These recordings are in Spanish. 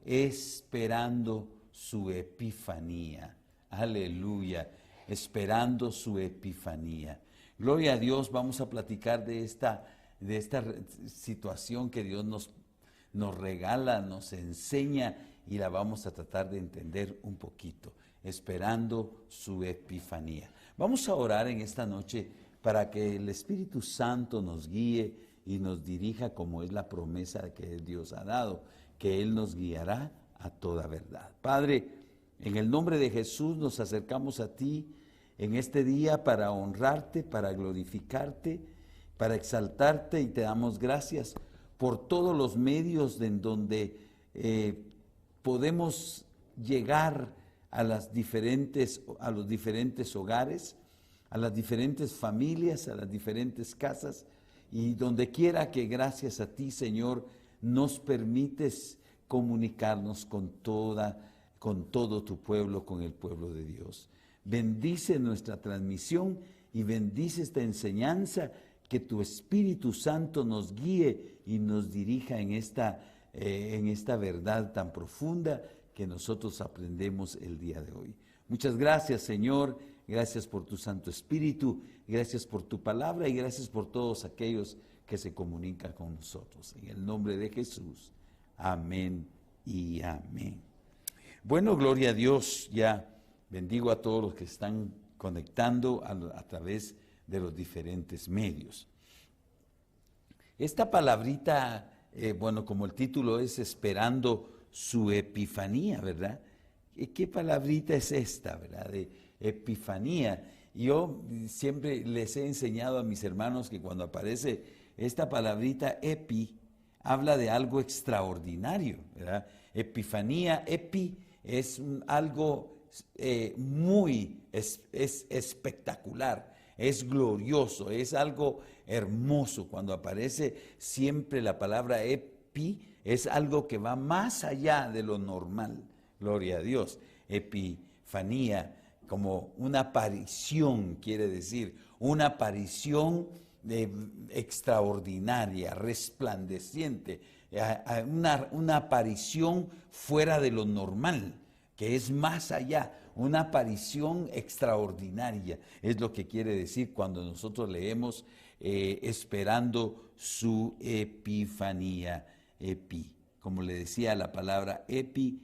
esperando su epifanía. Aleluya, esperando su epifanía. Gloria a Dios, vamos a platicar de esta situación que Dios nos regala, nos enseña y la vamos a tratar de entender un poquito, esperando su epifanía. Vamos a orar en esta noche para que el Espíritu Santo nos guíe y nos dirija como es la promesa que Dios ha dado, que Él nos guiará a toda verdad. Padre, en el nombre de Jesús nos acercamos a ti en este día para honrarte, para glorificarte, para exaltarte, y te damos gracias por todos los medios en donde podemos llegar a los diferentes hogares, a las diferentes familias, a las diferentes casas, y donde quiera que gracias a ti, Señor, nos permites comunicarnos con todo tu pueblo, con el pueblo de Dios. Bendice nuestra transmisión y bendice esta enseñanza, que tu Espíritu Santo nos guíe y nos dirija en esta verdad tan profunda que nosotros aprendemos el día de hoy. Muchas gracias, Señor, gracias por tu Santo Espíritu, gracias por tu palabra y gracias por todos aquellos que se comunican con nosotros. En el nombre de Jesús, amén y amén. Bueno, gloria a Dios, ya bendigo a todos los que están conectando a través de los diferentes medios. Esta palabrita, como el título es esperando su epifanía, ¿verdad? ¿Qué palabrita es esta, verdad? De epifanía. Yo siempre les he enseñado a mis hermanos que cuando aparece esta palabrita epi, habla de algo extraordinario, ¿verdad? Epifanía, epi, es algo muy espectacular, es glorioso, es algo hermoso. Cuando aparece siempre la palabra epi, es algo que va más allá de lo normal. Gloria a Dios. Epifanía, como una aparición, quiere decir, una aparición extraordinaria, resplandeciente, una aparición fuera de lo normal, que es más allá, una aparición extraordinaria, es lo que quiere decir cuando nosotros leemos esperando su epifanía. Epi, como le decía, la palabra epi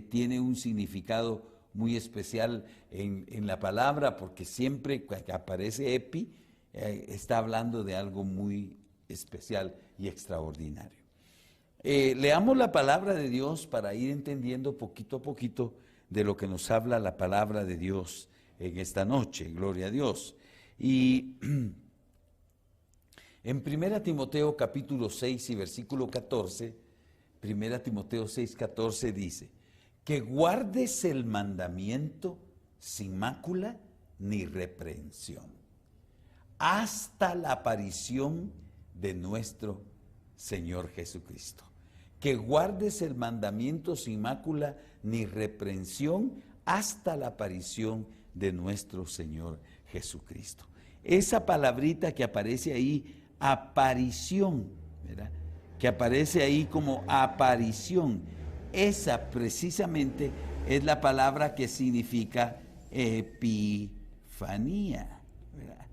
tiene un significado muy especial en la palabra, porque siempre que aparece epi, está hablando de algo muy especial y extraordinario. Leamos la palabra de Dios para ir entendiendo poquito a poquito de lo que nos habla la palabra de Dios en esta noche, gloria a Dios. Y en 1 Timoteo capítulo 6 y versículo 14, 1 Timoteo 6, 14 dice, que guardes el mandamiento sin mácula ni reprensión, hasta la aparición de nuestro Señor Jesucristo. Que guardes el mandamiento sin mácula ni reprensión hasta la aparición de nuestro Señor Jesucristo. Esa palabrita que aparece ahí, aparición, ¿verdad? Que aparece ahí como aparición, esa precisamente es la palabra que significa epifanía, ¿verdad?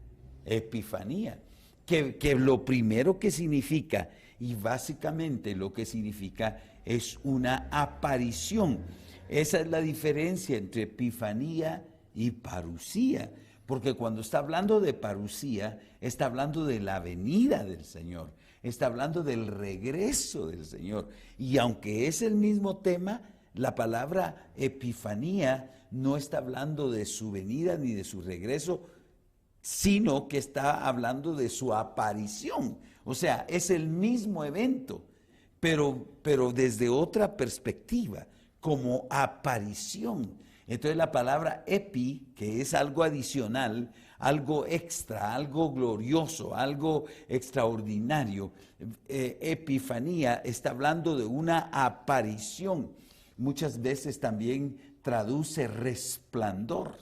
Epifanía, que lo primero que significa, y básicamente lo que significa, es una aparición. Esa es la diferencia entre epifanía y parusía, porque cuando está hablando de parusía, está hablando de la venida del Señor, está hablando del regreso del Señor. Y aunque es el mismo tema, la palabra epifanía no está hablando de su venida ni de su regreso, sino que está hablando de su aparición. O sea, es el mismo evento, pero desde otra perspectiva, como aparición. Entonces la palabra epi, que es algo adicional, algo extra, algo glorioso, algo extraordinario, epifanía está hablando de una aparición. Muchas veces también traduce resplandor.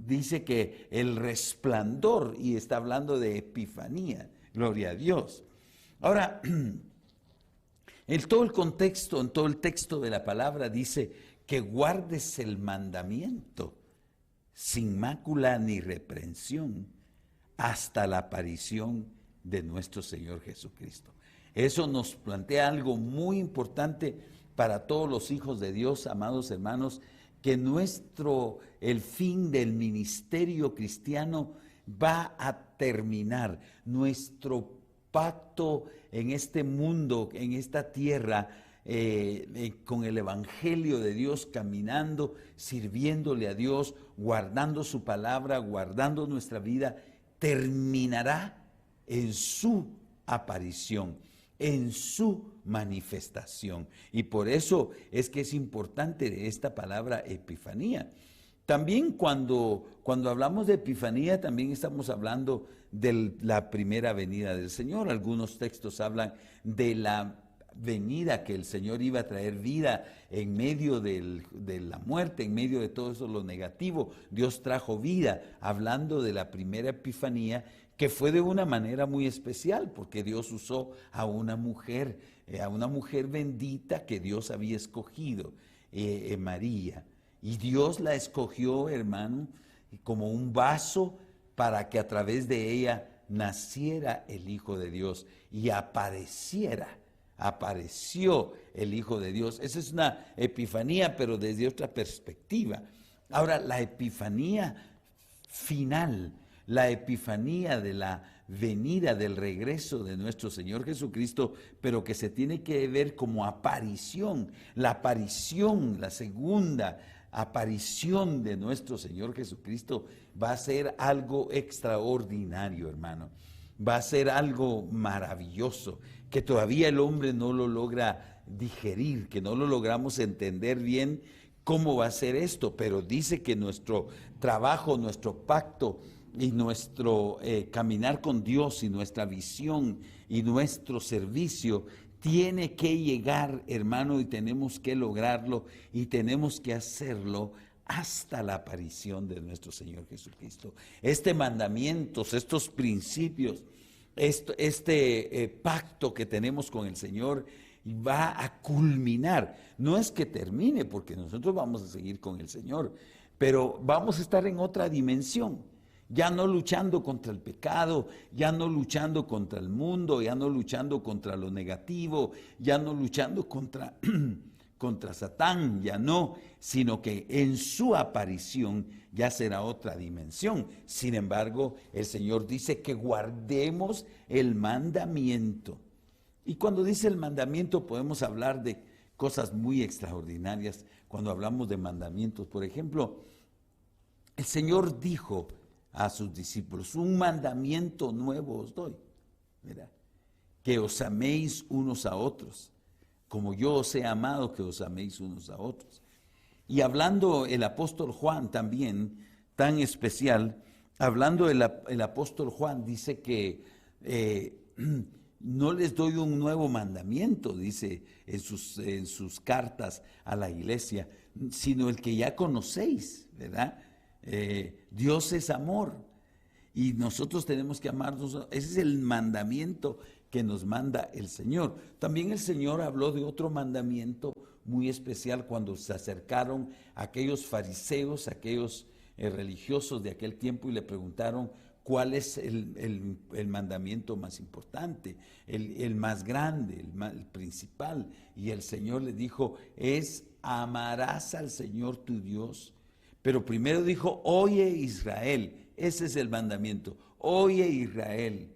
Dice que el resplandor, y está hablando de epifanía. Gloria a Dios. Ahora, En todo el texto de la palabra dice que guardes el mandamiento sin mácula ni reprensión hasta la aparición de nuestro Señor Jesucristo. Eso nos plantea algo muy importante para todos los hijos de Dios, amados hermanos, que el fin del ministerio cristiano va a terminar. Nuestro pacto en este mundo, en esta tierra, con el Evangelio de Dios, caminando, sirviéndole a Dios, guardando su palabra, guardando nuestra vida, terminará en su aparición, en su manifestación. Y por eso es que es importante esta palabra epifanía. También cuando hablamos de epifanía, también estamos hablando de la primera venida del Señor. Algunos textos hablan de la venida que el Señor iba a traer vida en medio de la muerte, en medio de todo eso lo negativo. Dios trajo vida, hablando de la primera epifanía, que fue de una manera muy especial, porque Dios usó a una mujer bendita que Dios había escogido, María. Y Dios la escogió, hermano, como un vaso para que a través de ella naciera el Hijo de Dios y apareció el Hijo de Dios. Esa es una epifanía, pero desde otra perspectiva. Ahora, la epifanía final, la epifanía de la venida, del regreso de nuestro Señor Jesucristo, pero que se tiene que ver como aparición, la segunda aparición de nuestro Señor Jesucristo va a ser algo extraordinario, hermano. Va a ser algo maravilloso, que todavía el hombre no lo logra digerir, que no lo logramos entender bien cómo va a ser esto, pero dice que nuestro trabajo, nuestro pacto y nuestro caminar con Dios y nuestra visión y nuestro servicio tiene que llegar, hermano, y tenemos que lograrlo y tenemos que hacerlo hasta la aparición de nuestro Señor Jesucristo. Mandamientos, estos principios, pacto que tenemos con el Señor va a culminar. No es que termine, porque nosotros vamos a seguir con el Señor, pero vamos a estar en otra dimensión. Ya no luchando contra el pecado, ya no luchando contra el mundo, ya no luchando contra lo negativo, ya no luchando contra Satán, ya no, sino que en su aparición ya será otra dimensión. Sin embargo, el Señor dice que guardemos el mandamiento. Y cuando dice el mandamiento podemos hablar de cosas muy extraordinarias cuando hablamos de mandamientos. Por ejemplo, el Señor dijo a sus discípulos: un mandamiento nuevo os doy, mira, que os améis unos a otros, como yo os he amado, que os améis unos a otros. Y hablando el apóstol Juan también, tan especial, hablando el apóstol Juan dice que no les doy un nuevo mandamiento, dice en sus cartas a la iglesia, sino el que ya conocéis, ¿verdad? Dios es amor y nosotros tenemos que amarnos. Ese es el mandamiento que nos manda el Señor. También el Señor habló de otro mandamiento muy especial cuando se acercaron aquellos fariseos, aquellos religiosos de aquel tiempo, y le preguntaron cuál es el mandamiento más importante, el más grande, el principal. Y el Señor le dijo: amarás al Señor tu Dios. Pero primero dijo: oye Israel, ese es el mandamiento. Oye Israel,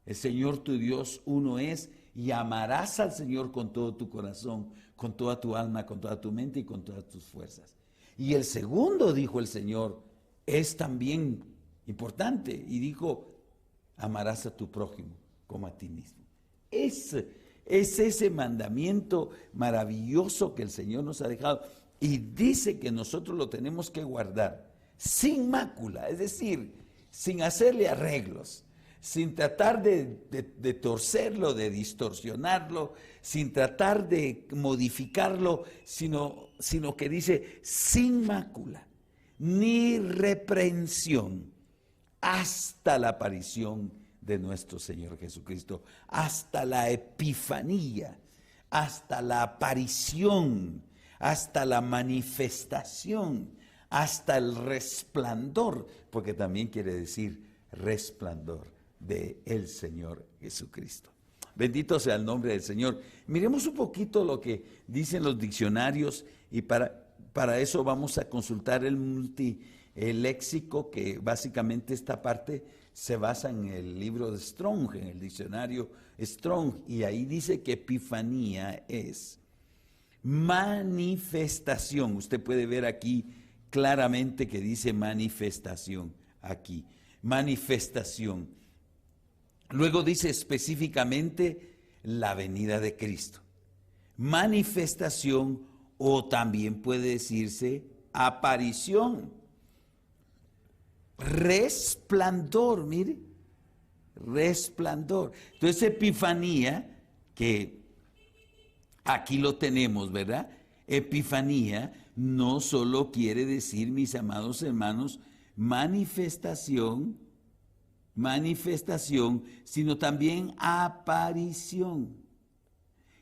el Señor tu Dios uno es, y amarás al Señor con todo tu corazón, con toda tu alma, con toda tu mente y con todas tus fuerzas. Y el segundo, dijo el Señor, es también importante, y dijo: amarás a tu prójimo como a ti mismo. Es ese mandamiento maravilloso que el Señor nos ha dejado. Y dice que nosotros lo tenemos que guardar sin mácula, es decir, sin hacerle arreglos, sin tratar de torcerlo, de distorsionarlo, sin tratar de modificarlo, sino que dice sin mácula, ni reprensión, hasta la aparición de nuestro Señor Jesucristo, hasta la epifanía, hasta la aparición, hasta la manifestación, hasta el resplandor, porque también quiere decir resplandor de el Señor Jesucristo. Bendito sea el nombre del Señor. Miremos un poquito lo que dicen los diccionarios y para eso vamos a consultar el léxico, que básicamente esta parte se basa en el libro de Strong, en el diccionario Strong, y ahí dice que epifanía es manifestación. Usted puede ver aquí claramente que dice manifestación aquí, manifestación. Luego dice específicamente la venida de Cristo. Manifestación, o también puede decirse aparición. Resplandor, mire, resplandor. Entonces epifanía, que aquí lo tenemos, ¿verdad? Epifanía no solo quiere decir, mis amados hermanos, manifestación, sino también aparición.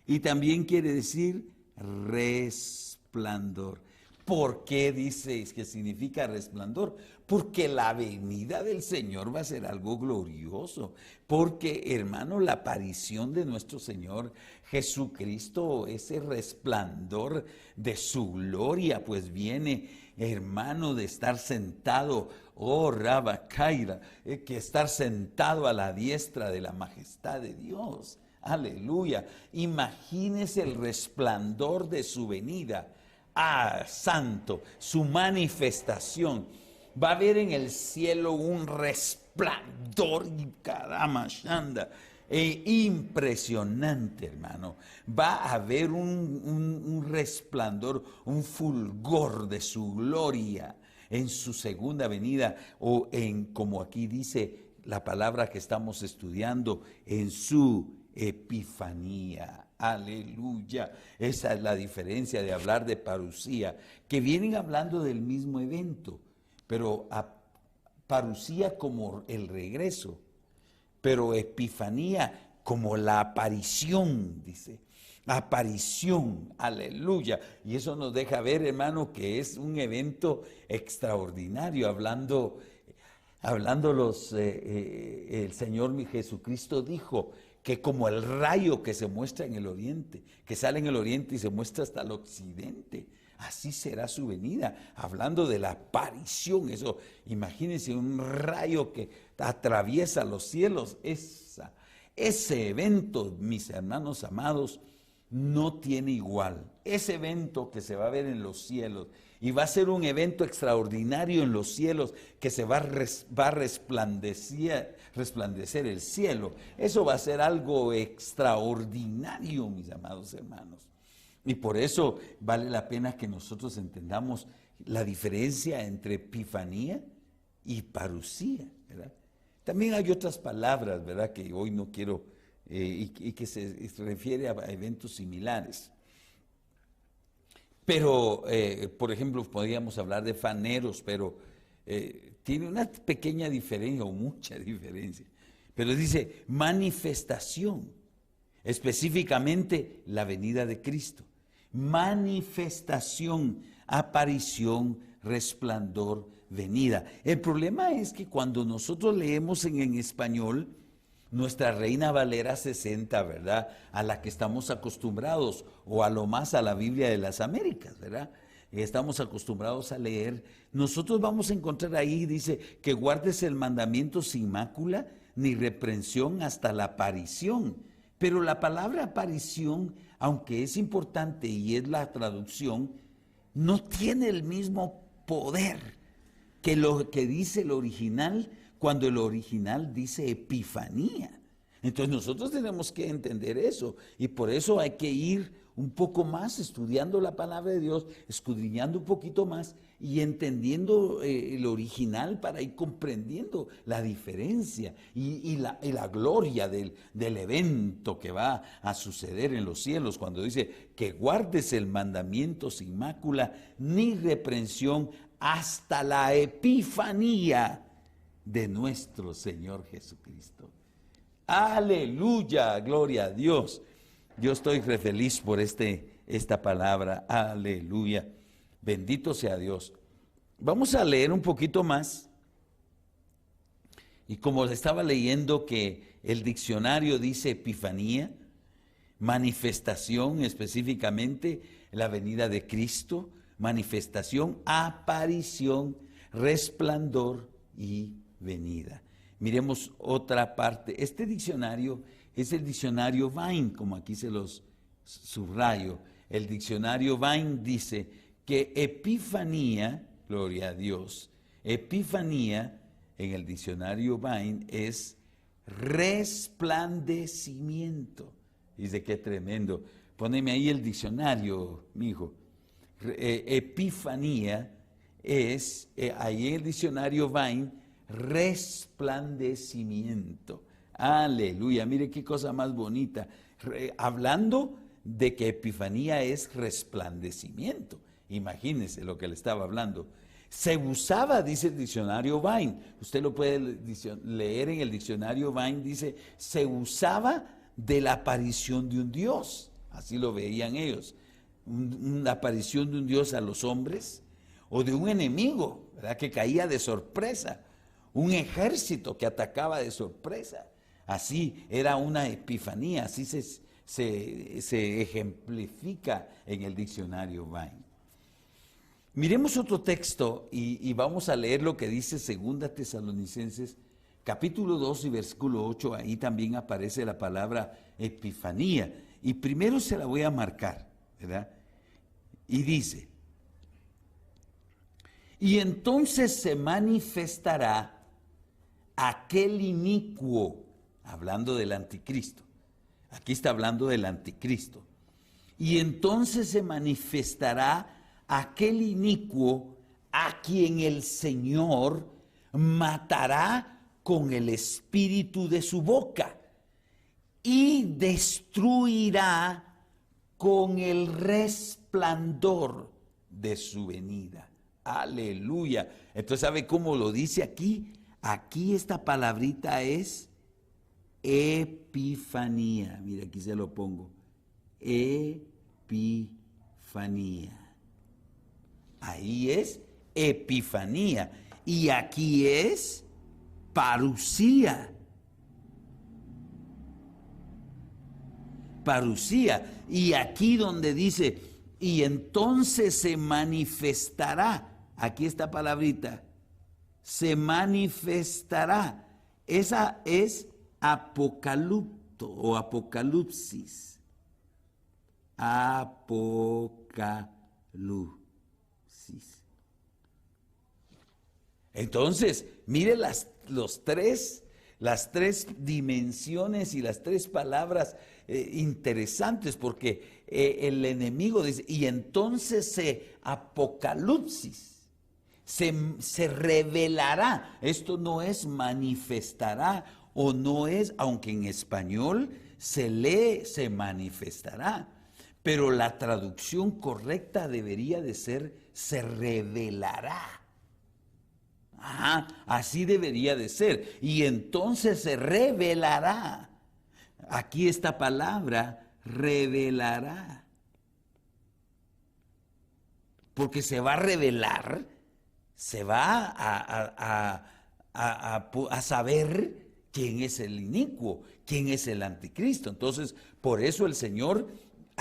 Y también quiere decir resplandor. ¿Por qué dice que significa resplandor? Porque la venida del Señor va a ser algo glorioso. Porque, hermano, la aparición de nuestro Señor Jesucristo, ese resplandor de su gloria, pues viene, hermano, de estar sentado, oh Rabacaira, que estar sentado a la diestra de la majestad de Dios. Aleluya. Imagínese el resplandor de su venida. Ah, santo, su manifestación. Va a haber en el cielo un resplandor, caramba, shanda, impresionante, hermano. Va a haber un resplandor, un fulgor de su gloria en su segunda venida, o en, como aquí dice la palabra que estamos estudiando, en su epifanía. Aleluya. Esa es la diferencia de hablar de parusía, que vienen hablando del mismo evento, pero parusía como el regreso, pero epifanía como la aparición, dice. Aparición, aleluya. Y eso nos deja ver, hermano, que es un evento extraordinario, hablando el Señor Jesucristo dijo que como el rayo que se muestra en el oriente, que sale en el oriente y se muestra hasta el occidente, así será su venida, hablando de la aparición. Eso, imagínense un rayo que atraviesa los cielos. Ese evento, mis hermanos amados, no tiene igual. Ese evento que se va a ver en los cielos, y va a ser un evento extraordinario en los cielos, que se va a resplandecer el cielo. Eso va a ser algo extraordinario, mis amados hermanos. Y por eso vale la pena que nosotros entendamos la diferencia entre epifanía y parusía, ¿verdad? También hay otras palabras, ¿verdad?, que hoy no quiero, y que se refiere a eventos similares. Pero, por ejemplo, podríamos hablar de faneros, pero tiene una pequeña diferencia o mucha diferencia. Pero dice manifestación, específicamente la venida de Cristo. Manifestación, aparición, resplandor, venida. El problema es que cuando nosotros leemos en español, nuestra Reina Valera 60, ¿verdad?, a la que estamos acostumbrados, o a lo más a la Biblia de las Américas, ¿verdad?, estamos acostumbrados a leer, nosotros vamos a encontrar ahí, dice, que guardes el mandamiento sin mácula, ni reprensión hasta la aparición. Pero la palabra aparición, aunque es importante y es la traducción, no tiene el mismo poder que lo que dice el original, cuando el original dice epifanía. Entonces nosotros tenemos que entender eso, y por eso hay que ir un poco más estudiando la palabra de Dios, escudriñando un poquito más y entendiendo el original, para ir comprendiendo la diferencia y la gloria del evento que va a suceder en los cielos, cuando dice que guardes el mandamiento sin mácula ni reprensión hasta la epifanía de nuestro Señor Jesucristo. Aleluya, gloria a Dios. Yo estoy re feliz por esta palabra. Aleluya. Bendito sea Dios. Vamos a leer un poquito más. Y como estaba leyendo que el diccionario dice epifanía, manifestación específicamente, la venida de Cristo, manifestación, aparición, resplandor y venida. Miremos otra parte. Este diccionario es el diccionario Vine, como aquí se los subrayo. El diccionario Vine dice que epifanía, gloria a Dios, epifanía en el diccionario Vine es resplandecimiento. Dice qué tremendo. Poneme ahí el diccionario, mijo. Epifanía es, ahí en el diccionario Vine, resplandecimiento. Aleluya, mire qué cosa más bonita. Hablando de que epifanía es resplandecimiento. Imagínense lo que le estaba hablando. Se usaba, dice el diccionario Vine, usted lo puede leer en el diccionario Vine, dice, se usaba de la aparición de un Dios, así lo veían ellos, una aparición de un Dios a los hombres, o de un enemigo, ¿verdad?, que caía de sorpresa, un ejército que atacaba de sorpresa. Así era una epifanía, así se ejemplifica en el diccionario Vine. Miremos otro texto y vamos a leer lo que dice 2 Tesalonicenses, capítulo 2 y versículo 8. Ahí también aparece la palabra epifanía. Y primero se la voy a marcar, ¿verdad? Y dice, y entonces se manifestará aquel inicuo, hablando del anticristo. Aquí está hablando del anticristo. Y entonces se manifestará aquel inicuo a quien el Señor matará con el espíritu de su boca y destruirá con el resplandor de su venida. Aleluya. Entonces, ¿sabe cómo lo dice aquí? Aquí esta palabrita es epifanía. Mira, aquí se lo pongo. Epifanía. Ahí es epifanía. Y aquí es parusía. Parusía. Y aquí donde dice, y entonces se manifestará. Aquí esta palabrita. Se manifestará. Esa es apocalipto o apocalipsis. Apocalipsis. Entonces, mire las tres dimensiones y las tres palabras interesantes, porque el enemigo dice, y entonces apocalipsis, se revelará. Esto no es manifestará o no es, aunque en español se lee, se manifestará. Pero la traducción correcta debería de ser, se revelará. Ajá, así debería de ser. Y entonces se revelará. Aquí esta palabra, revelará. Porque se va a revelar, se va a saber quién es el inicuo, quién es el anticristo. Entonces, por eso el Señor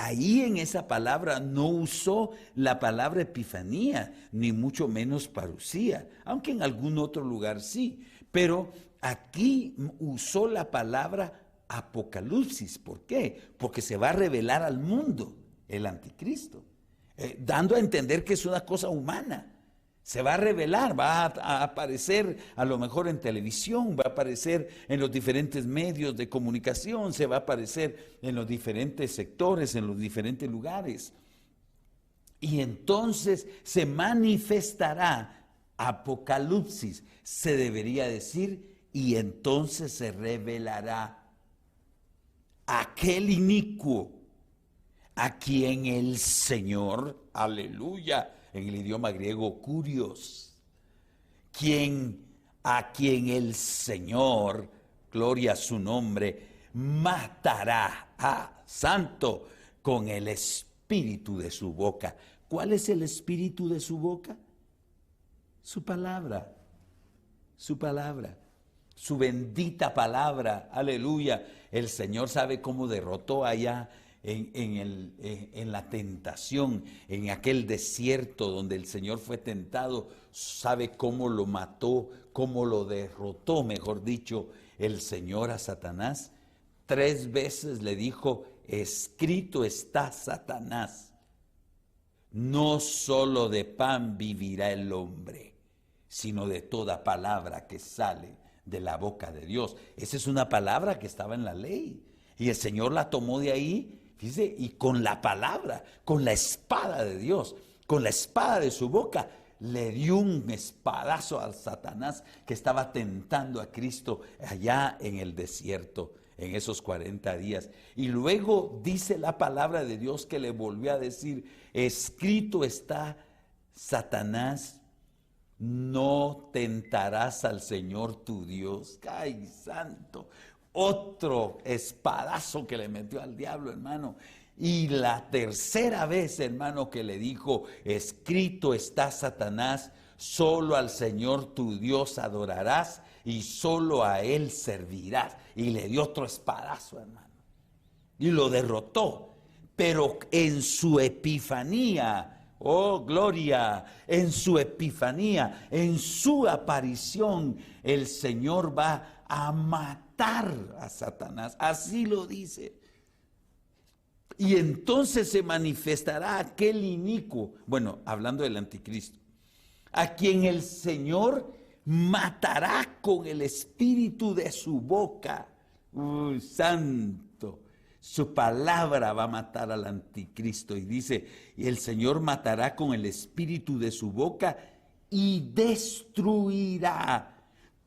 ahí en esa palabra no usó la palabra epifanía, ni mucho menos parusía, aunque en algún otro lugar sí. Pero aquí usó la palabra apocalipsis. ¿Por qué? Porque se va a revelar al mundo el anticristo, dando a entender que es una cosa humana. Se va a revelar, va a aparecer a lo mejor en televisión, va a aparecer en los diferentes medios de comunicación, se va a aparecer en los diferentes sectores, en los diferentes lugares. Y entonces se manifestará, apocalipsis, se debería decir, y entonces se revelará aquel inicuo a quien el Señor, aleluya, en el idioma griego, kurios, a quien el Señor, gloria a su nombre, matará. Santo, con el espíritu de su boca. ¿Cuál es el espíritu de su boca? Su palabra, su palabra, su bendita palabra, aleluya. El Señor sabe cómo derrotó allá en la tentación, en aquel desierto donde el Señor fue tentado, sabe cómo lo mató, cómo lo derrotó, mejor dicho, el Señor a Satanás. 3 veces le dijo, escrito está, Satanás, no solo de pan vivirá el hombre, sino de toda palabra que sale de la boca de Dios. Esa es una palabra que estaba en la ley, y el Señor la tomó de ahí, fíjese, y con la palabra, con la espada de Dios, con la espada de su boca, le dio un espadazo al Satanás que estaba tentando a Cristo allá en el desierto, en esos 40 días. Y luego dice la palabra de Dios que le volvió a decir, escrito está, Satanás, no tentarás al Señor tu Dios. ¡Ay, santo! Otro espadazo que le metió al diablo, hermano. Y la tercera vez, hermano, que le dijo, escrito está, Satanás, solo al Señor tu Dios adorarás y solo a Él servirás. Y le dio otro espadazo, hermano. Y lo derrotó. Pero en su epifanía, oh gloria, en su epifanía, en su aparición, el Señor va a matar a Satanás. Así lo dice. Y entonces se manifestará aquel inicuo, bueno, hablando del anticristo, a quien el Señor matará con el espíritu de su boca. Santo, su palabra va a matar al anticristo. Y dice, y el Señor matará con el espíritu de su boca y destruirá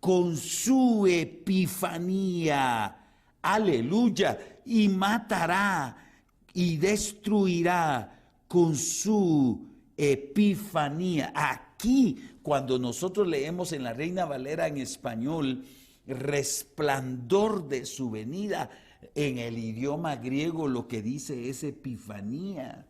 con su epifanía. Aleluya. Y matará y destruirá con su epifanía. Aquí, cuando nosotros leemos en la Reina Valera en español, resplandor de su venida, en el idioma griego lo que dice es epifanía,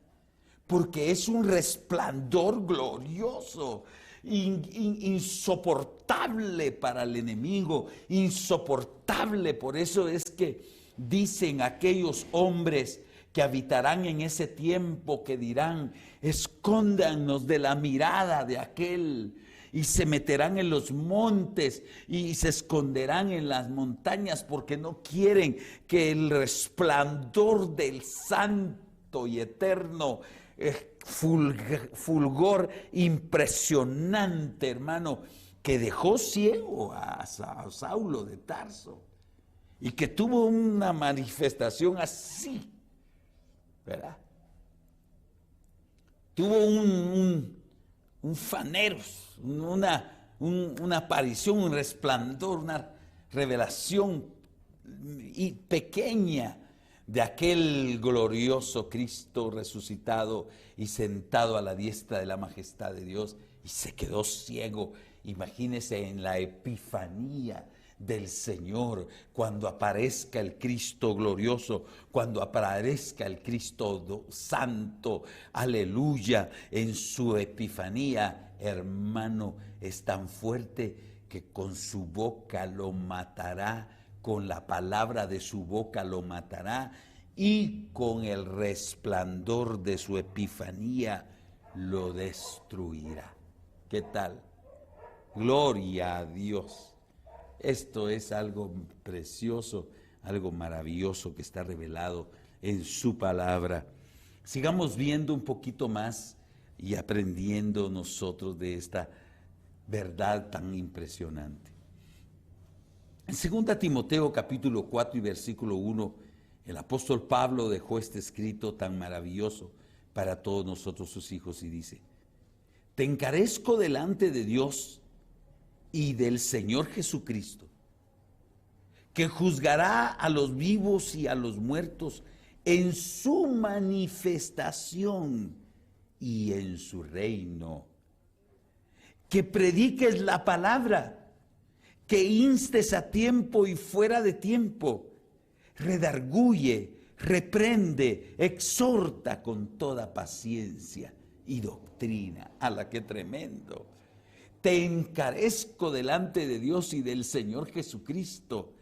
porque es un resplandor glorioso, insoportable para el enemigo, insoportable. Por eso es que dicen aquellos hombres que habitarán en ese tiempo, que dirán, escóndanos de la mirada de aquel, y se meterán en los montes y se esconderán en las montañas, porque no quieren que el resplandor del santo y eterno fulgor impresionante, hermano, que dejó ciego a Saulo de Tarso y que tuvo una manifestación así, ¿verdad? Tuvo un faneros, una aparición, un resplandor, una revelación y pequeña de aquel glorioso Cristo resucitado y sentado a la diestra de la majestad de Dios, y se quedó ciego. Imagínese en la epifanía del Señor, cuando aparezca el Cristo glorioso, cuando aparezca el Cristo santo, aleluya, en su epifanía, hermano, es tan fuerte que con su boca lo matará, con la palabra de su boca lo matará, y con el resplandor de su epifanía lo destruirá. ¿Qué tal? Gloria a Dios. Esto es algo precioso, algo maravilloso que está revelado en su palabra. Sigamos viendo un poquito más y aprendiendo nosotros de esta verdad tan impresionante. En 2 Timoteo capítulo 4 y versículo 1, el apóstol Pablo dejó este escrito tan maravilloso para todos nosotros sus hijos y dice: te encarezco delante de Dios y del Señor Jesucristo, que juzgará a los vivos y a los muertos en su manifestación y en su reino. Que prediques la palabra, que instes a tiempo y fuera de tiempo, redarguye, reprende, exhorta con toda paciencia y doctrina. ¡Hala, qué tremendo! Te encarezco delante de Dios y del Señor Jesucristo,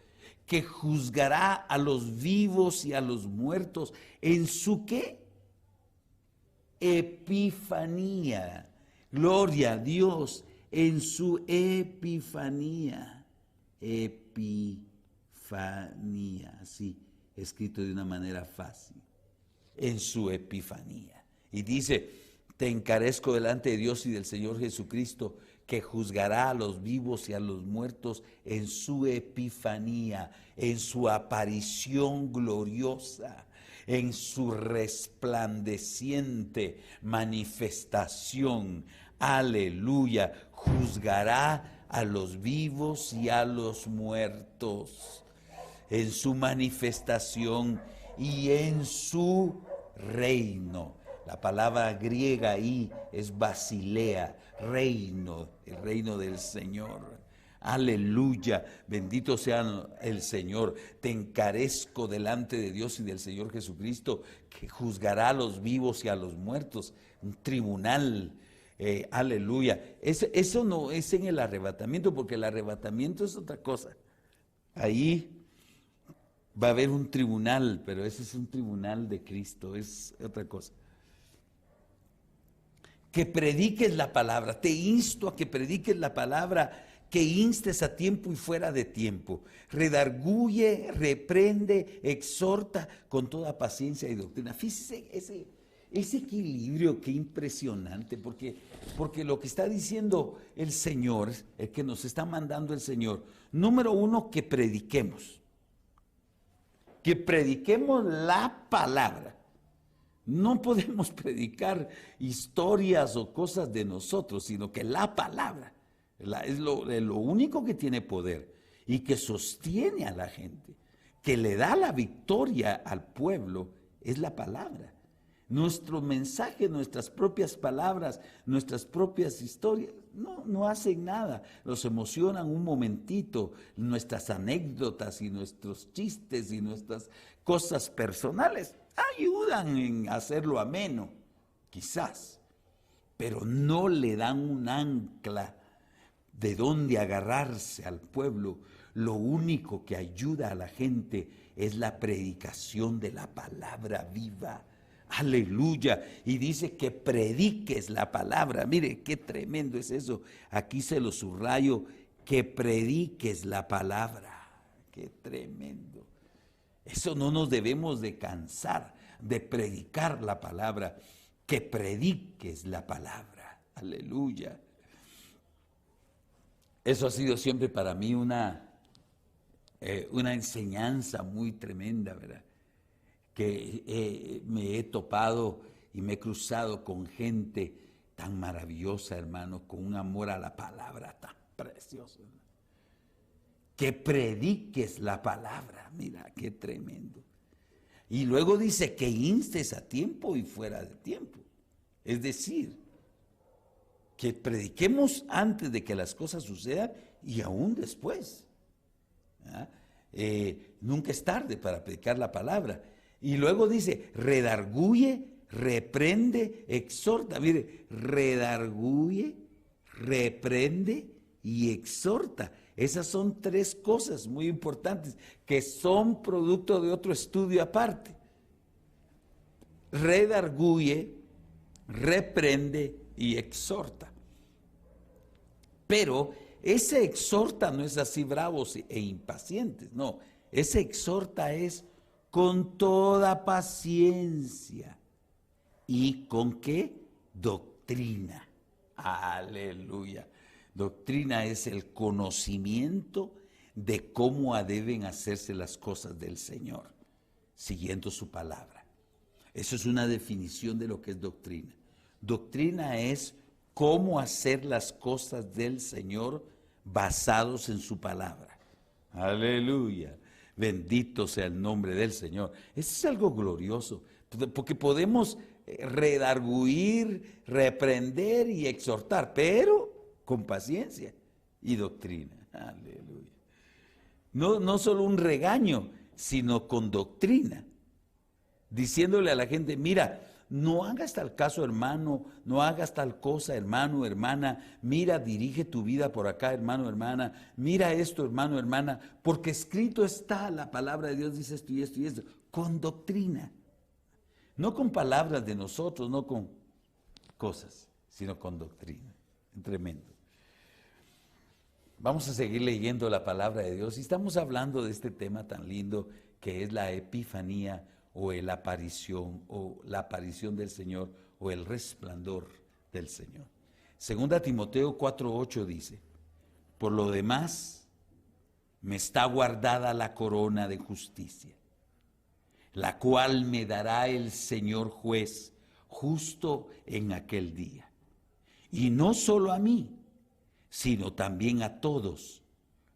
que juzgará a los vivos y a los muertos en su ¿qué? Epifanía. Gloria a Dios, en su epifanía. Epifanía, así, escrito de una manera fácil. En su epifanía. Y dice, te encarezco delante de Dios y del Señor Jesucristo, que juzgará a los vivos y a los muertos en su epifanía, en su aparición gloriosa, en su resplandeciente manifestación. Aleluya, juzgará a los vivos y a los muertos en su manifestación y en su reino. La palabra griega ahí es basilea, reino, el reino del Señor. Aleluya, bendito sea el Señor. Te encarezco delante de Dios y del Señor Jesucristo, que juzgará a los vivos y a los muertos. Un tribunal, aleluya. Eso no es en el arrebatamiento, porque el arrebatamiento es otra cosa. Ahí va a haber un tribunal, pero ese es un tribunal de Cristo, es otra cosa. Que prediques la palabra, te insto a que prediques la palabra, que instes a tiempo y fuera de tiempo, redarguye, reprende, exhorta con toda paciencia y doctrina. Fíjese ese equilibrio, qué impresionante, porque lo que está diciendo el Señor, el que nos está mandando el Señor, número uno, que prediquemos la palabra. No podemos predicar historias o cosas de nosotros, sino que la palabra es lo único que tiene poder y que sostiene a la gente, que le da la victoria al pueblo, es la palabra. Nuestro mensaje, nuestras propias palabras, nuestras propias historias, no hacen nada. Nos emocionan un momentito, nuestras anécdotas y nuestros chistes y nuestras cosas personales ayudan en hacerlo ameno, quizás, pero no le dan un ancla de dónde agarrarse al pueblo. Lo único que ayuda a la gente es la predicación de la palabra viva. Aleluya. Y dice que prediques la palabra. Mire, qué tremendo es eso. Aquí se lo subrayo, que prediques la palabra. Qué tremendo. Eso no nos debemos de cansar de predicar la palabra. Que prediques la palabra. Aleluya. Eso ha sido siempre para mí una enseñanza muy tremenda, ¿verdad? Que me he topado y me he cruzado con gente tan maravillosa, hermano, con un amor a la palabra tan precioso. Que prediques la palabra, mira, qué tremendo. Y luego dice que instes a tiempo y fuera de tiempo. Es decir, que prediquemos antes de que las cosas sucedan y aún después. Nunca es tarde para predicar la palabra. Y luego dice, redarguye, reprende, exhorta. Mire, redarguye, reprende y exhorta. Esas son tres cosas muy importantes que son producto de otro estudio aparte. Redarguye, reprende y exhorta. Pero ese exhorta no es así bravos e impacientes, no. Ese exhorta es con toda paciencia. ¿Y con qué? Doctrina. Aleluya. Doctrina es el conocimiento de cómo deben hacerse las cosas del Señor, siguiendo su palabra. Eso es una definición de lo que es doctrina. Doctrina es cómo hacer las cosas del Señor basados en su palabra. Aleluya. Bendito sea el nombre del Señor. Eso es algo glorioso, porque podemos redarguir, reprender y exhortar, pero con paciencia y doctrina. Aleluya. No solo un regaño, sino con doctrina. diciéndole a la gente, mira, no hagas tal caso, hermano, no hagas tal cosa, hermano, hermana, mira, dirige tu vida por acá, hermano, hermana, mira esto, hermano, hermana, porque escrito está, la palabra de Dios dice esto y esto y esto, con doctrina, no con palabras de nosotros, no con cosas, sino con doctrina. Tremendo. Vamos a seguir leyendo la palabra de Dios y estamos hablando de este tema tan lindo que es la epifanía o la aparición del Señor o el resplandor del Señor. Segunda Timoteo 4:8 dice, por lo demás me está guardada la corona de justicia, la cual me dará el Señor juez justo en aquel día. Y no solo a mí, sino también a todos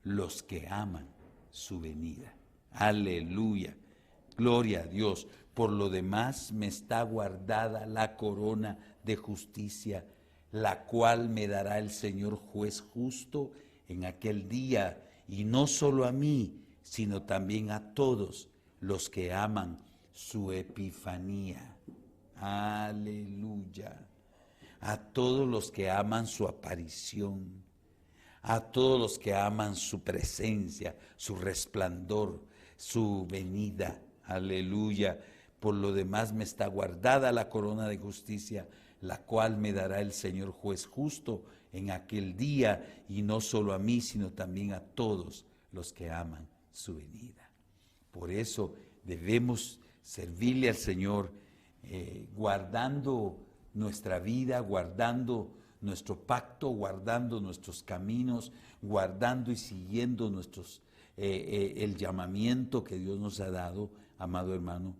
los que aman su venida. Aleluya, gloria a Dios. Por lo demás me está guardada la corona de justicia, la cual me dará el Señor juez justo en aquel día, y no solo a mí, sino también a todos los que aman su epifanía. Aleluya. A todos los que aman su aparición, a todos los que aman su presencia, su resplandor, su venida. Aleluya. Por lo demás me está guardada la corona de justicia, la cual me dará el Señor juez justo en aquel día, y no solo a mí, sino también a todos los que aman su venida. Por eso debemos servirle al Señor, guardando nuestra vida, guardando nuestro pacto, guardando nuestros caminos, guardando y siguiendo el llamamiento que Dios nos ha dado, amado hermano,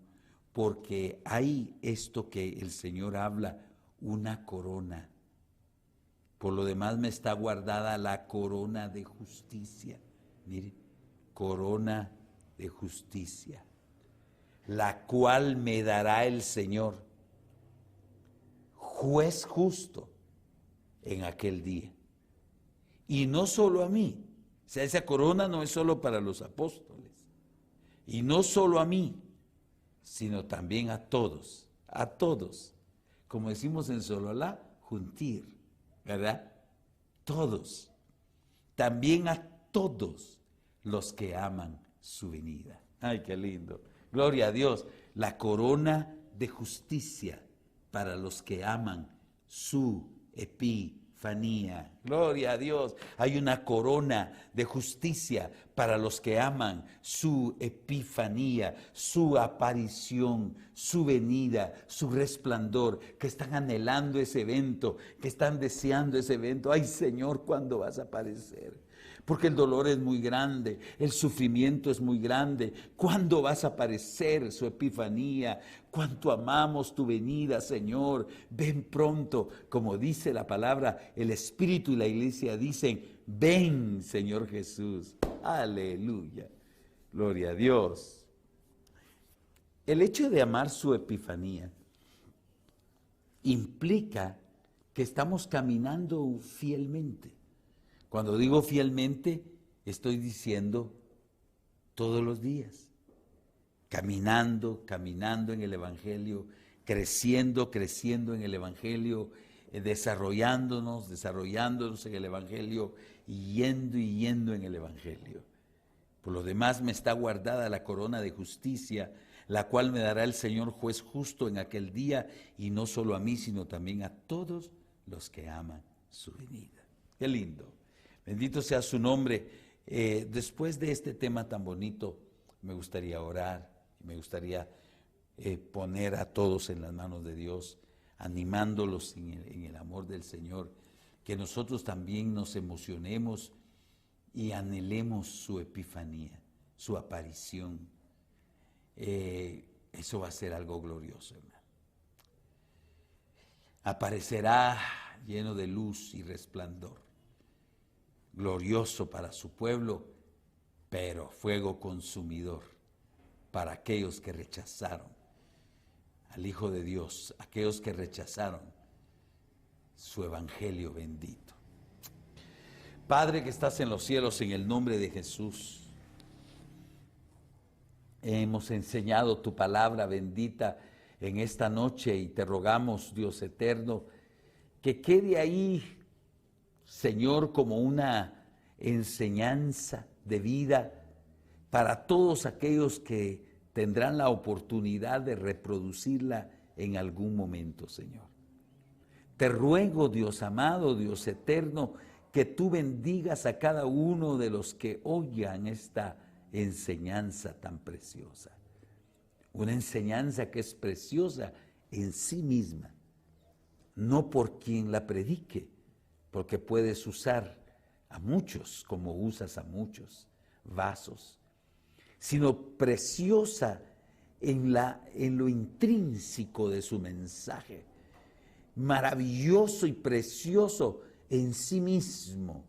porque hay esto que el Señor habla, una corona. Por lo demás me está guardada la corona de justicia. Mire, corona de justicia, la cual me dará el Señor, juez justo en aquel día. Y no solo a mí, o sea, esa corona no es solo para los apóstoles, y no solo a mí, sino también a todos, como decimos en Sololá, juntir, ¿verdad? Todos, también a todos los que aman su venida. Ay, qué lindo, gloria a Dios, la corona de justicia para los que aman su epifanía. Gloria a Dios. Hay una corona de justicia para los que aman su epifanía, su aparición, su venida, su resplandor, que están anhelando ese evento, que están deseando ese evento. Ay, Señor, ¿cuándo vas a aparecer? Porque el dolor es muy grande, el sufrimiento es muy grande. ¿Cuándo vas a aparecer su epifanía? Cuánto amamos tu venida, Señor. Ven pronto, como dice la palabra, el Espíritu y la iglesia dicen, ven, Señor Jesús. Aleluya. Gloria a Dios. El hecho de amar su epifanía implica que estamos caminando fielmente. Cuando digo fielmente, estoy diciendo todos los días, caminando en el Evangelio, creciendo en el Evangelio, desarrollándonos en el Evangelio, y yendo en el Evangelio. Por lo demás me está guardada la corona de justicia, la cual me dará el Señor juez justo en aquel día, y no solo a mí, sino también a todos los que aman su venida. Qué lindo. Bendito sea su nombre. Después de este tema tan bonito, me gustaría orar, me gustaría poner a todos en las manos de Dios, animándolos en el amor del Señor, que nosotros también nos emocionemos y anhelemos su epifanía, su aparición. Eso va a ser algo glorioso, hermano. Aparecerá lleno de luz y resplandor, glorioso para su pueblo, pero fuego consumidor para aquellos que rechazaron al Hijo de Dios, aquellos que rechazaron su evangelio bendito. Padre que estás en los cielos, en el nombre de Jesús, hemos enseñado tu palabra bendita en esta noche y te rogamos, Dios eterno, que quede ahí, Señor, como una enseñanza de vida para todos aquellos que tendrán la oportunidad de reproducirla en algún momento, Señor. Te ruego, Dios amado, Dios eterno, que tú bendigas a cada uno de los que oigan esta enseñanza tan preciosa. Una enseñanza que es preciosa en sí misma, no por quien la predique, porque puedes usar a muchos como usas a muchos vasos, sino preciosa en lo intrínseco de su mensaje, maravilloso y precioso en sí mismo,